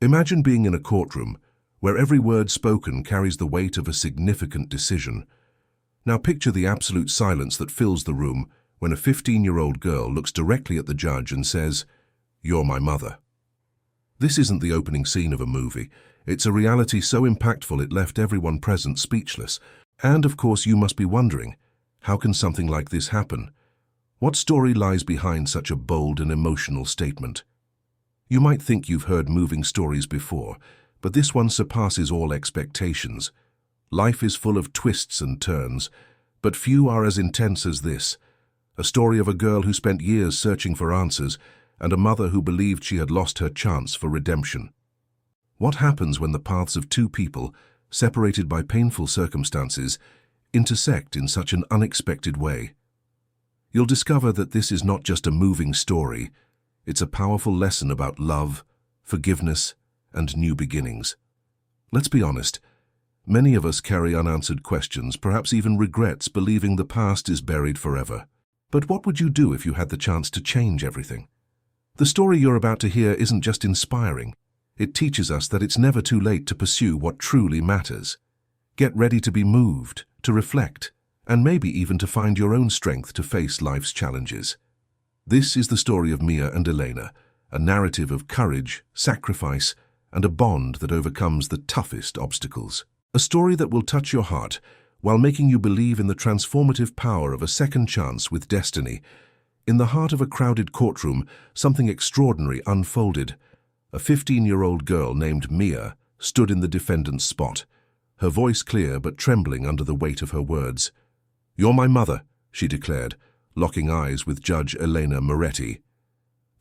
Imagine being in a courtroom where every word spoken carries the weight of a significant decision. Now picture the absolute silence that fills the room when a 15-year-old girl looks directly at the judge and says, "You're my mother." This isn't the opening scene of a movie. It's a reality so impactful it left everyone present speechless. And of course you must be wondering, how can something like this happen? What story lies behind such a bold and emotional statement? You might think you've heard moving stories before, but this one surpasses all expectations. Life is full of twists and turns, but few are as intense as this. A story of a girl who spent years searching for answers and a mother who believed she had lost her chance for redemption. What happens when the paths of two people, separated by painful circumstances, intersect in such an unexpected way? You'll discover that this is not just a moving story. It's a powerful lesson about love, forgiveness, and new beginnings. Let's be honest. Many of us carry unanswered questions, perhaps even regrets, believing the past is buried forever. But what would you do if you had the chance to change everything? The story you're about to hear isn't just inspiring. It teaches us that it's never too late to pursue what truly matters. Get ready to be moved, to reflect, and maybe even to find your own strength to face life's challenges. This is the story of Mia and Elena, a narrative of courage, sacrifice, and a bond that overcomes the toughest obstacles. A story that will touch your heart while making you believe in the transformative power of a second chance with destiny. In the heart of a crowded courtroom, something extraordinary unfolded. A 15-year-old girl named Mia stood in the defendant's spot, her voice clear but trembling under the weight of her words. "You're my mother," she declared, locking eyes with Judge Elena Moretti.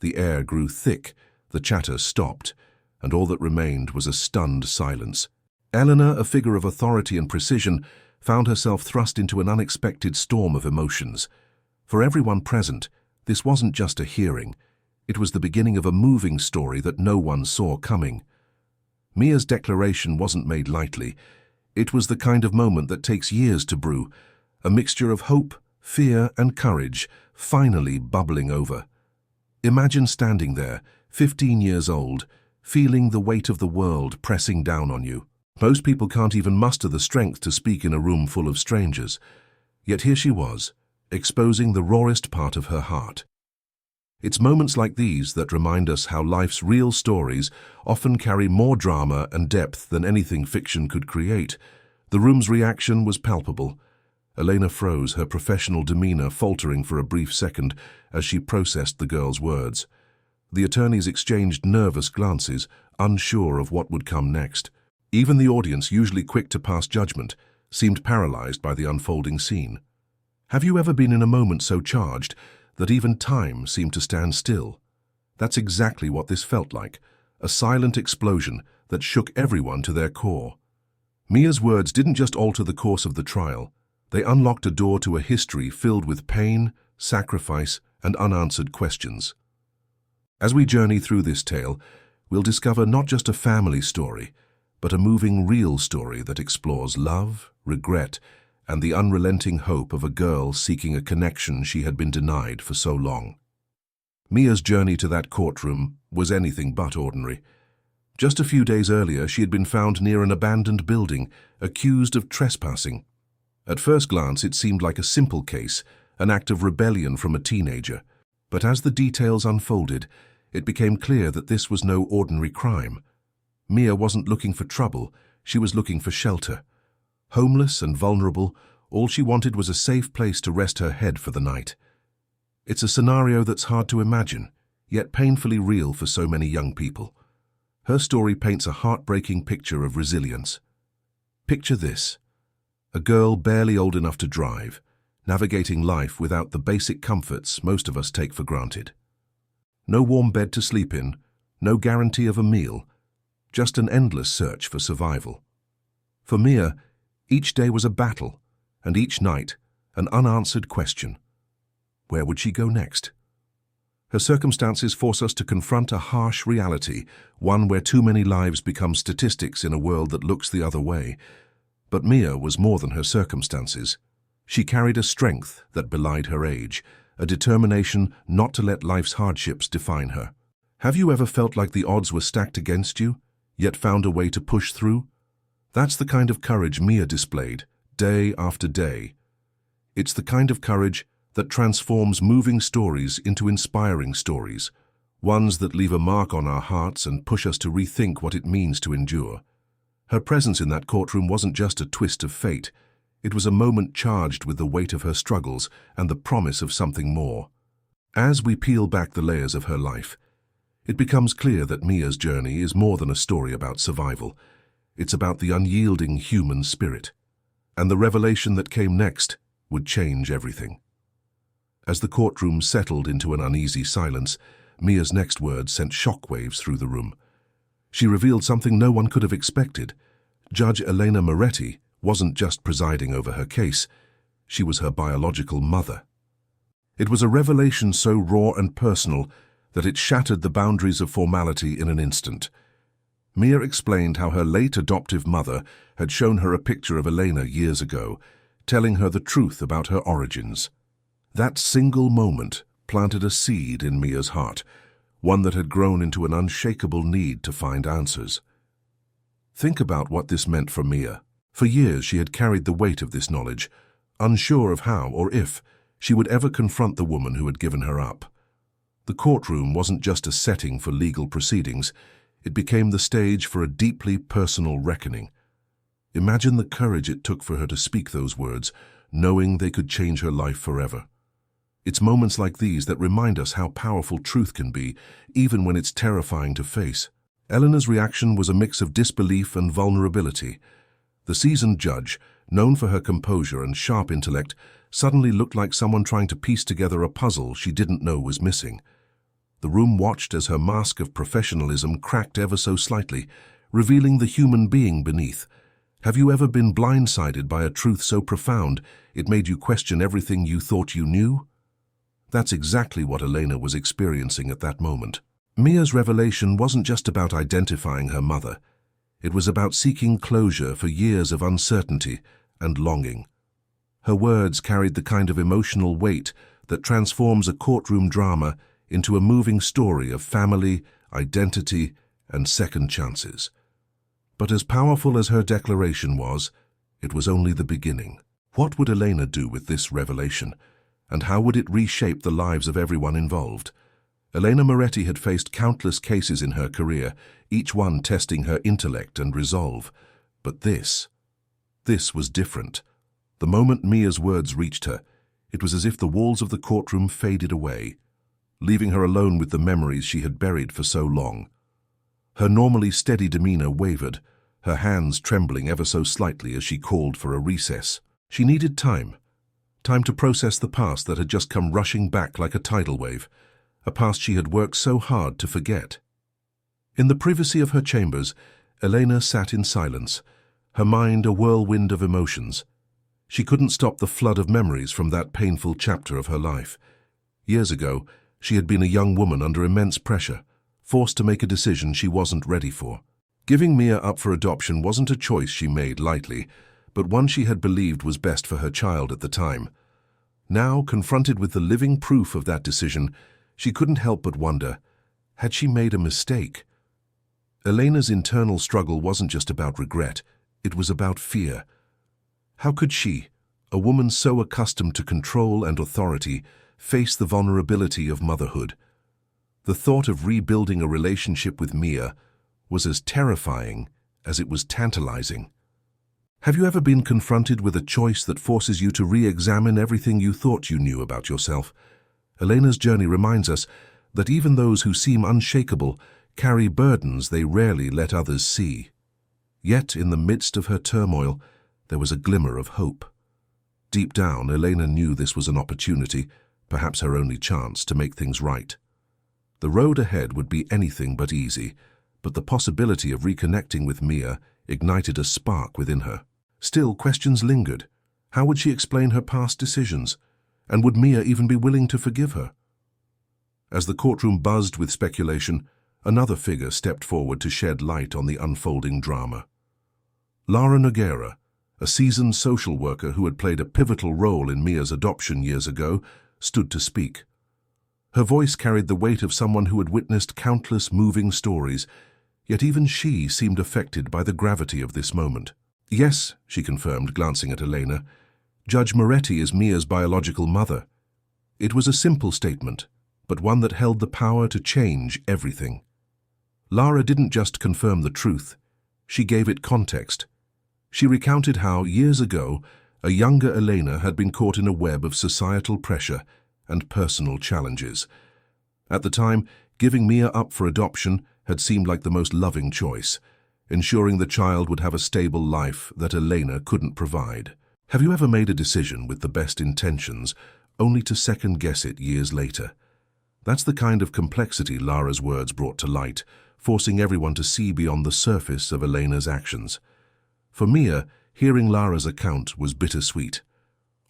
The air grew thick, the chatter stopped, and all that remained was a stunned silence. Elena, a figure of authority and precision, found herself thrust into an unexpected storm of emotions. For everyone present, this wasn't just a hearing. It was the beginning of a moving story that no one saw coming. Mia's declaration wasn't made lightly. It was the kind of moment that takes years to brew, a mixture of hope, fear, and courage, finally bubbling over. Imagine standing there, 15 years old, feeling the weight of the world pressing down on you. Most people can't even muster the strength to speak in a room full of strangers. Yet here she was, exposing the rawest part of her heart. It's moments like these that remind us how life's real stories often carry more drama and depth than anything fiction could create. The room's reaction was palpable. Elena froze, her professional demeanor faltering for a brief second as she processed the girl's words. The attorneys exchanged nervous glances, unsure of what would come next. Even the audience, usually quick to pass judgment, seemed paralyzed by the unfolding scene. Have you ever been in a moment so charged that even time seemed to stand still? That's exactly what this felt like, a silent explosion that shook everyone to their core. Mia's words didn't just alter the course of the trial. They unlocked a door to a history filled with pain, sacrifice, and unanswered questions. As we journey through this tale, we'll discover not just a family story, but a moving real story that explores love, regret, and the unrelenting hope of a girl seeking a connection she had been denied for so long. Mia's journey to that courtroom was anything but ordinary. Just a few days earlier, she had been found near an abandoned building, accused of trespassing. At first glance, it seemed like a simple case, an act of rebellion from a teenager. But as the details unfolded, it became clear that this was no ordinary crime. Mia wasn't looking for trouble, she was looking for shelter. Homeless and vulnerable, all she wanted was a safe place to rest her head for the night. It's a scenario that's hard to imagine, yet painfully real for so many young people. Her story paints a heartbreaking picture of resilience. Picture this: a girl barely old enough to drive, navigating life without the basic comforts most of us take for granted. No warm bed to sleep in, no guarantee of a meal, just an endless search for survival. For Mia, each day was a battle, and each night an unanswered question. Where would she go next? Her circumstances force us to confront a harsh reality, one where too many lives become statistics in a world that looks the other way. But Mia was more than her circumstances. She carried a strength that belied her age, a determination not to let life's hardships define her. Have you ever felt like the odds were stacked against you? yet found a way to push through? That's the kind of courage Mia displayed, day after day. It's the kind of courage that transforms moving stories into inspiring stories, ones that leave a mark on our hearts and push us to rethink what it means to endure. Her presence in that courtroom wasn't just a twist of fate. It was a moment charged with the weight of her struggles and the promise of something more. As we peel back the layers of her life, it becomes clear that Mia's journey is more than a story about survival. It's about the unyielding human spirit. And the revelation that came next would change everything. As the courtroom settled into an uneasy silence, Mia's next words sent shockwaves through the room. She revealed something no one could have expected. Judge Elena Moretti wasn't just presiding over her case, she was her biological mother. It was a revelation so raw and personal that it shattered the boundaries of formality in an instant. Mia explained how her late adoptive mother had shown her a picture of Elena years ago, telling her the truth about her origins. That single moment planted a seed in Mia's heart, one that had grown into an unshakable need to find answers. Think about what this meant for Mia. For years she had carried the weight of this knowledge, unsure of how or if she would ever confront the woman who had given her up. The courtroom wasn't just a setting for legal proceedings, it became the stage for a deeply personal reckoning. Imagine the courage it took for her to speak those words, knowing they could change her life forever. It's moments like these that remind us how powerful truth can be, even when it's terrifying to face. Eleanor's reaction was a mix of disbelief and vulnerability. The seasoned judge, known for her composure and sharp intellect, suddenly looked like someone trying to piece together a puzzle she didn't know was missing. The room watched as her mask of professionalism cracked ever so slightly, revealing the human being beneath. Have you ever been blindsided by a truth so profound it made you question everything you thought you knew? That's exactly what Elena was experiencing at that moment. Mia's revelation wasn't just about identifying her mother. It was about seeking closure for years of uncertainty and longing. Her words carried the kind of emotional weight that transforms a courtroom drama into a moving story of family, identity, and second chances. But as powerful as her declaration was, it was only the beginning. What would Elena do with this revelation? And how would it reshape the lives of everyone involved? Elena Moretti had faced countless cases in her career, each one testing her intellect and resolve. But this was different. The moment Mia's words reached her, it was as if the walls of the courtroom faded away, leaving her alone with the memories she had buried for so long. Her normally steady demeanor wavered, her hands trembling ever so slightly as she called for a recess. She needed time to process the past that had just come rushing back like a tidal wave, a past she had worked so hard to forget. In the privacy of her chambers, Elena sat in silence, her mind a whirlwind of emotions. She couldn't stop the flood of memories from that painful chapter of her life. Years ago, she had been a young woman under immense pressure, forced to make a decision she wasn't ready for. Giving Mia up for adoption wasn't a choice she made lightly, but one she had believed was best for her child at the time. Now, confronted with the living proof of that decision, she couldn't help but wonder, had she made a mistake? Elena's internal struggle wasn't just about regret, it was about fear. How could she, a woman so accustomed to control and authority, face the vulnerability of motherhood? The thought of rebuilding a relationship with Mia was as terrifying as it was tantalizing. Have you ever been confronted with a choice that forces you to re-examine everything you thought you knew about yourself? Elena's journey reminds us that even those who seem unshakable carry burdens they rarely let others see. Yet, in the midst of her turmoil, there was a glimmer of hope. Deep down, Elena knew this was an opportunity, perhaps her only chance, to make things right. The road ahead would be anything but easy, but the possibility of reconnecting with Mia ignited a spark within her. Still, questions lingered. How would she explain her past decisions? And would Mia even be willing to forgive her? As the courtroom buzzed with speculation, another figure stepped forward to shed light on the unfolding drama. Lara Noguera, a seasoned social worker who had played a pivotal role in Mia's adoption years ago, stood to speak. Her voice carried the weight of someone who had witnessed countless moving stories, Yet even she seemed affected by the gravity of this moment. "Yes," she confirmed, glancing at Elena. "Judge Moretti is Mia's biological mother." It was a simple statement, but one that held the power to change everything. Lara didn't just confirm the truth, she gave it context. She recounted how, years ago, a younger Elena had been caught in a web of societal pressure and personal challenges. At the time, giving Mia up for adoption had seemed like the most loving choice, ensuring the child would have a stable life that Elena couldn't provide. Have you ever made a decision with the best intentions, only to second-guess it years later? That's the kind of complexity Lara's words brought to light, forcing everyone to see beyond the surface of Elena's actions. For Mia, hearing Lara's account was bittersweet.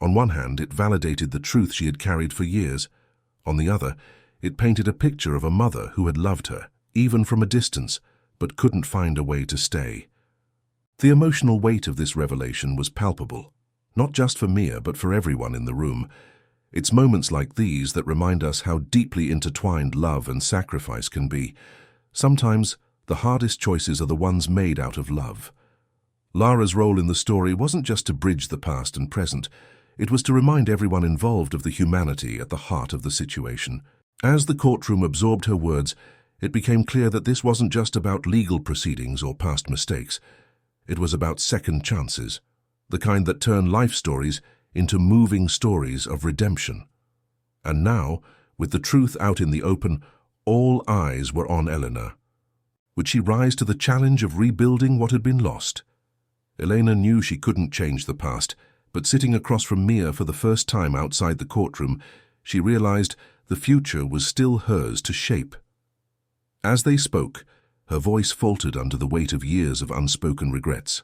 On one hand, it validated the truth she had carried for years. On the other, it painted a picture of a mother who had loved her, even from a distance, but couldn't find a way to stay. The emotional weight of this revelation was palpable, not just for Mia, but for everyone in the room. It's moments like these that remind us how deeply intertwined love and sacrifice can be. Sometimes, the hardest choices are the ones made out of love. Lara's role in the story wasn't just to bridge the past and present, it was to remind everyone involved of the humanity at the heart of the situation. As the courtroom absorbed her words, it became clear that this wasn't just about legal proceedings or past mistakes. It was about second chances, the kind that turn life stories into moving stories of redemption. And now, with the truth out in the open, all eyes were on Elena. Would she rise to the challenge of rebuilding what had been lost? Elena knew she couldn't change the past, but sitting across from Mia for the first time outside the courtroom, she realized the future was still hers to shape. As they spoke, her voice faltered under the weight of years of unspoken regrets.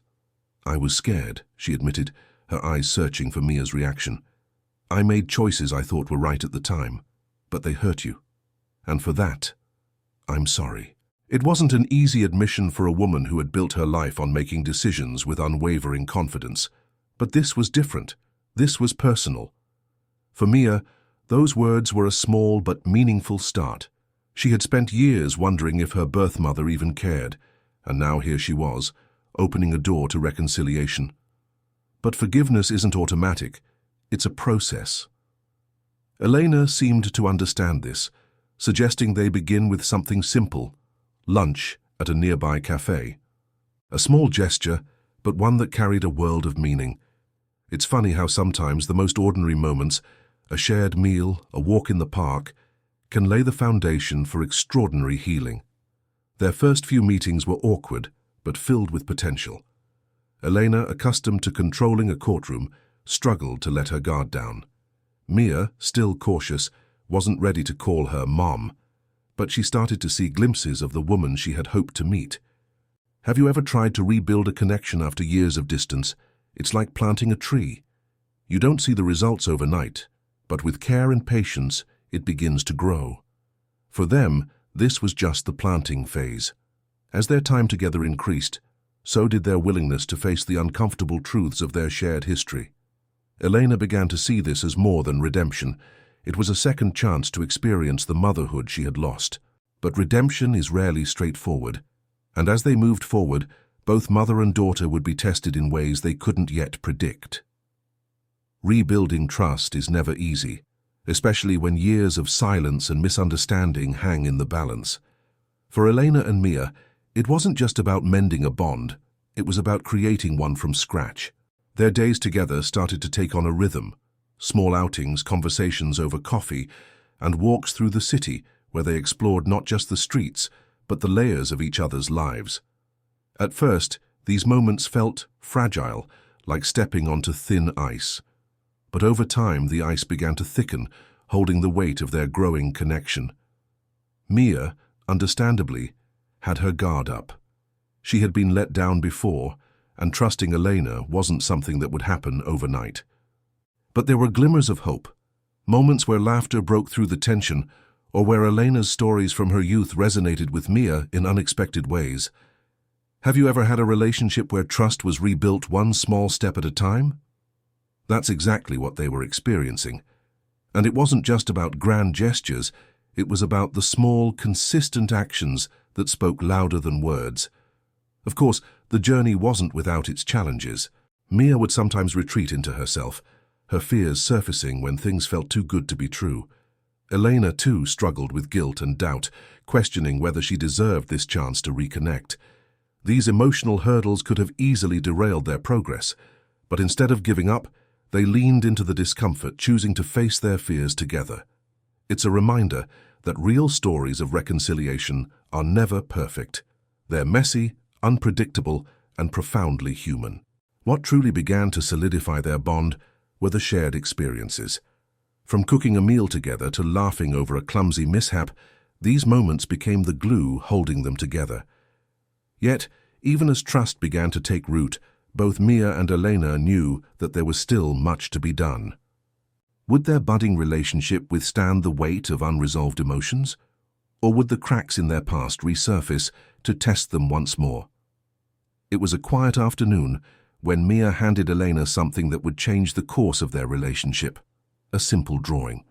"I was scared," she admitted, her eyes searching for Mia's reaction. "I made choices I thought were right at the time, but they hurt you. And for that, I'm sorry." It wasn't an easy admission for a woman who had built her life on making decisions with unwavering confidence. But this was different. This was personal. For Mia, those words were a small but meaningful start. She had spent years wondering if her birth mother even cared, and now here she was, opening a door to reconciliation. But forgiveness isn't automatic. It's a process. Elena seemed to understand this, suggesting they begin with something simple: lunch at a nearby cafe. A small gesture, but one that carried a world of meaning. It's funny how sometimes the most ordinary moments, a shared meal, a walk in the park, can lay the foundation for extraordinary healing. Their first few meetings were awkward, but filled with potential. Elena, accustomed to controlling a courtroom, struggled to let her guard down. Mia, still cautious, wasn't ready to call her mom, but she started to see glimpses of the woman she had hoped to meet. Have you ever tried to rebuild a connection after years of distance? It's like planting a tree. You don't see the results overnight, but with care and patience, it begins to grow. For them, this was just the planting phase. As their time together increased, so did their willingness to face the uncomfortable truths of their shared history. Elena began to see this as more than redemption. It was a second chance to experience the motherhood she had lost. But redemption is rarely straightforward, and as they moved forward, both mother and daughter would be tested in ways they couldn't yet predict. Rebuilding trust is never easy, especially when years of silence and misunderstanding hang in the balance. For Elena and Mia, it wasn't just about mending a bond, it was about creating one from scratch. Their days together started to take on a rhythm: small outings, conversations over coffee, and walks through the city where they explored not just the streets, but the layers of each other's lives. At first, these moments felt fragile, like stepping onto thin ice. But over time, the ice began to thicken, holding the weight of their growing connection. Mia, understandably, had her guard up. She had been let down before, and trusting Elena wasn't something that would happen overnight. But there were glimmers of hope, moments where laughter broke through the tension, or where Elena's stories from her youth resonated with Mia in unexpected ways. Have you ever had a relationship where trust was rebuilt one small step at a time? That's exactly what they were experiencing. And it wasn't just about grand gestures, it was about the small, consistent actions that spoke louder than words. Of course, the journey wasn't without its challenges. Mia would sometimes retreat into herself, her fears surfacing when things felt too good to be true. Elena, too, struggled with guilt and doubt, questioning whether she deserved this chance to reconnect. These emotional hurdles could have easily derailed their progress, but instead of giving up, they leaned into the discomfort, choosing to face their fears together. It's a reminder that real stories of reconciliation are never perfect. They're messy, unpredictable, and profoundly human. What truly began to solidify their bond were the shared experiences. From cooking a meal together to laughing over a clumsy mishap, these moments became the glue holding them together. Yet, even as trust began to take root, both Mia and Elena knew that there was still much to be done. Would their budding relationship withstand the weight of unresolved emotions? Or would the cracks in their past resurface to test them once more? It was a quiet afternoon when Mia handed Elena something that would change the course of their relationship: a simple drawing.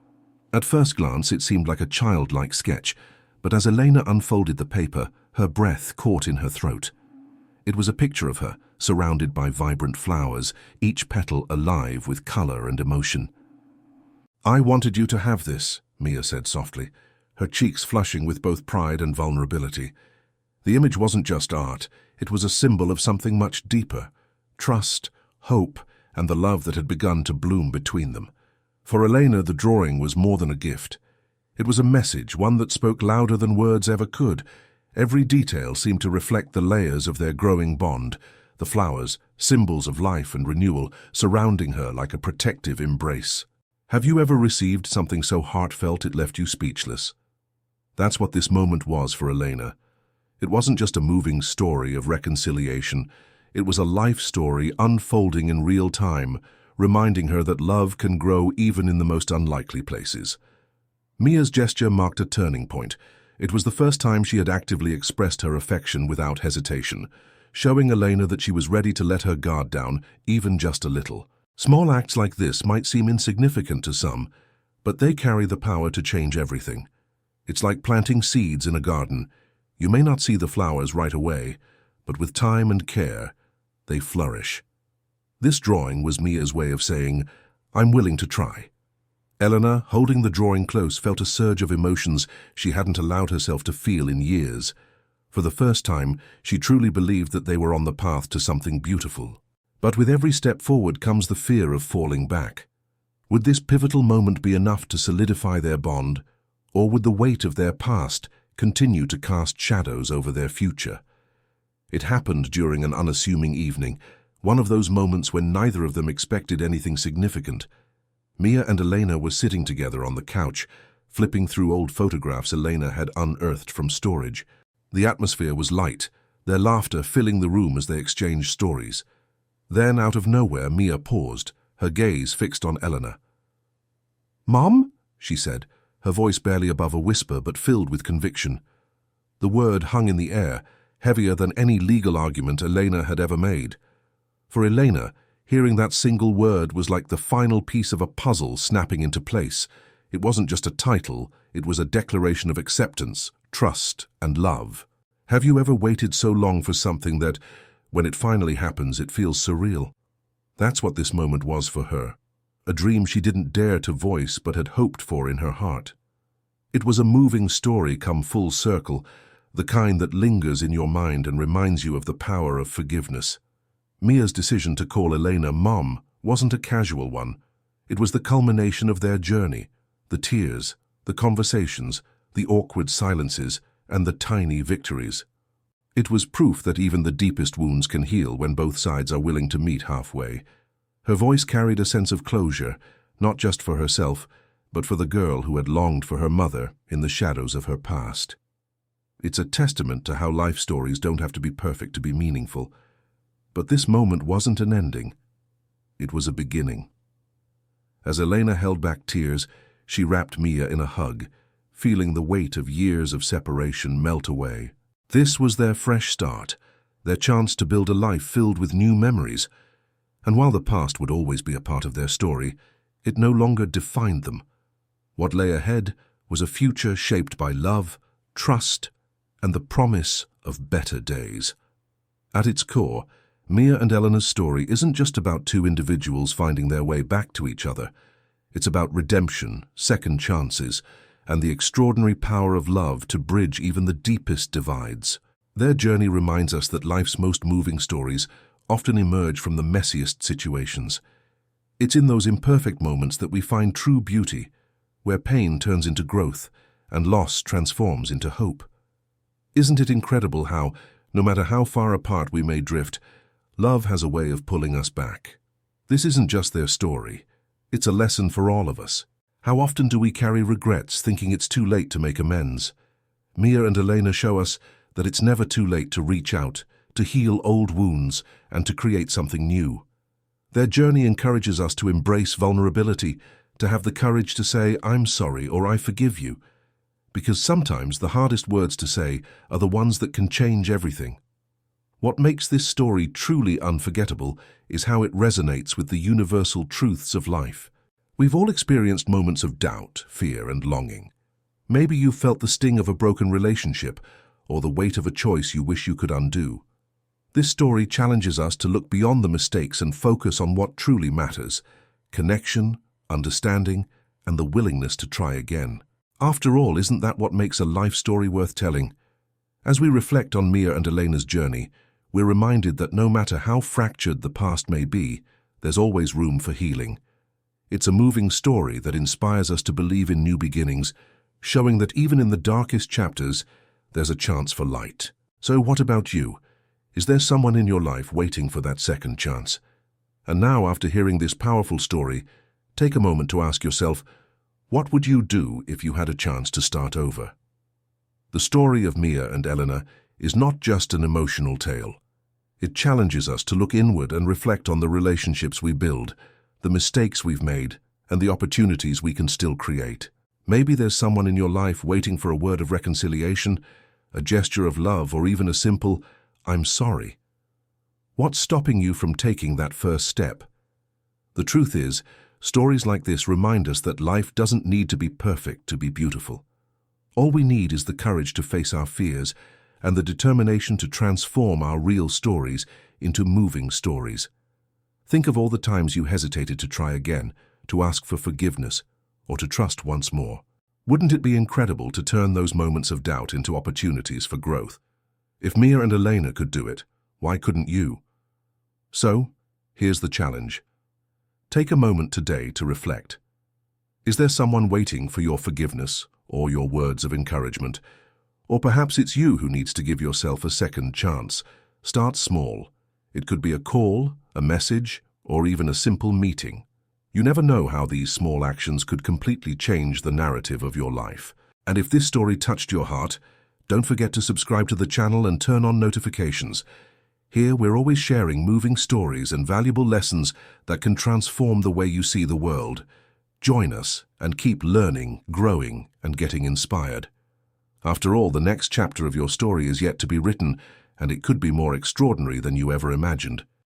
At first glance, it seemed like a childlike sketch, but as Elena unfolded the paper, her breath caught in her throat. It was a picture of her, surrounded by vibrant flowers, each petal alive with color and emotion. "I wanted you to have this," Mia said softly, her cheeks flushing with both pride and vulnerability. The image wasn't just art, it was a symbol of something much deeper: trust, hope, and the love that had begun to bloom between them. For Elena, the drawing was more than a gift. It was a message, one that spoke louder than words ever could. Every detail seemed to reflect the layers of their growing bond, the flowers, symbols of life and renewal, surrounding her like a protective embrace. Have you ever received something so heartfelt it left you speechless? That's what this moment was for Elena. It wasn't just a moving story of reconciliation. It was a life story unfolding in real time, reminding her that love can grow even in the most unlikely places. Mia's gesture marked a turning point. It was the first time she had actively expressed her affection without hesitation, showing Elena that she was ready to let her guard down, even just a little. Small acts like this might seem insignificant to some, but they carry the power to change everything. It's like planting seeds in a garden. You may not see the flowers right away, but with time and care, they flourish. This drawing was Mia's way of saying, "I'm willing to try." Elena, holding the drawing close, felt a surge of emotions she hadn't allowed herself to feel in years. For the first time, she truly believed that they were on the path to something beautiful. But with every step forward comes the fear of falling back. Would this pivotal moment be enough to solidify their bond, or would the weight of their past continue to cast shadows over their future? It happened during an unassuming evening, one of those moments when neither of them expected anything significant. Mia and Elena were sitting together on the couch, flipping through old photographs Elena had unearthed from storage. The atmosphere was light, their laughter filling the room as they exchanged stories. Then, out of nowhere, Mia paused, her gaze fixed on Elena. "Mom?" she said, her voice barely above a whisper but filled with conviction. The word hung in the air, heavier than any legal argument Elena had ever made. For Elena, hearing that single word was like the final piece of a puzzle snapping into place. It wasn't just a title, it was a declaration of acceptance, trust, and love. Have you ever waited so long for something that, when it finally happens, it feels surreal? That's what this moment was for her. A dream she didn't dare to voice but had hoped for in her heart. It was a moving story come full circle, the kind that lingers in your mind and reminds you of the power of forgiveness. Mia's decision to call Elena Mom wasn't a casual one. It was the culmination of their journey, the tears, the conversations, the awkward silences, and the tiny victories. It was proof that even the deepest wounds can heal when both sides are willing to meet halfway. Her voice carried a sense of closure, not just for herself, but for the girl who had longed for her mother in the shadows of her past. It's a testament to how life stories don't have to be perfect to be meaningful. But this moment wasn't an ending. It was a beginning. As Elena held back tears, she wrapped Mia in a hug, feeling the weight of years of separation melt away. This was their fresh start, their chance to build a life filled with new memories. And while the past would always be a part of their story, it no longer defined them. What lay ahead was a future shaped by love, trust, and the promise of better days. At its core, Mia and Elena's story isn't just about two individuals finding their way back to each other. It's about redemption, second chances, and the extraordinary power of love to bridge even the deepest divides. Their journey reminds us that life's most moving stories often emerge from the messiest situations. It's in those imperfect moments that we find true beauty, where pain turns into growth and loss transforms into hope. Isn't it incredible how, no matter how far apart we may drift, love has a way of pulling us back? This isn't just their story. It's a lesson for all of us. How often do we carry regrets, thinking it's too late to make amends? Mia and Elena show us that it's never too late to reach out, to heal old wounds, and to create something new. Their journey encourages us to embrace vulnerability, to have the courage to say, "I'm sorry," or "I forgive you." Because sometimes the hardest words to say are the ones that can change everything. What makes this story truly unforgettable is how it resonates with the universal truths of life. We've all experienced moments of doubt, fear, and longing. Maybe you felt the sting of a broken relationship or the weight of a choice you wish you could undo. This story challenges us to look beyond the mistakes and focus on what truly matters: connection, understanding, and the willingness to try again. After all, isn't that what makes a life story worth telling? As we reflect on Mia and Elena's journey, we're reminded that no matter how fractured the past may be, there's always room for healing. It's a moving story that inspires us to believe in new beginnings, showing that even in the darkest chapters, there's a chance for light. So what about you? Is there someone in your life waiting for that second chance? And now, after hearing this powerful story, take a moment to ask yourself, what would you do if you had a chance to start over? The story of Mia and Elena is not just an emotional tale. It challenges us to look inward and reflect on the relationships we build, the mistakes we've made, and the opportunities we can still create. Maybe there's someone in your life waiting for a word of reconciliation, a gesture of love, or even a simple, "I'm sorry." What's stopping you from taking that first step? The truth is, stories like this remind us that life doesn't need to be perfect to be beautiful. All we need is the courage to face our fears and the determination to transform our real stories into moving stories. Think of all the times you hesitated to try again, to ask for forgiveness, or to trust once more. Wouldn't it be incredible to turn those moments of doubt into opportunities for growth? If Mia and Elena could do it, why couldn't you? So, here's the challenge. Take a moment today to reflect. Is there someone waiting for your forgiveness or your words of encouragement? Or perhaps it's you who needs to give yourself a second chance. Start small. It could be a call, a message, or even a simple meeting. You never know how these small actions could completely change the narrative of your life. And if this story touched your heart, don't forget to subscribe to the channel and turn on notifications. Here we're always sharing moving stories and valuable lessons that can transform the way you see the world. Join us and keep learning, growing, and getting inspired. After all, the next chapter of your story is yet to be written, and it could be more extraordinary than you ever imagined.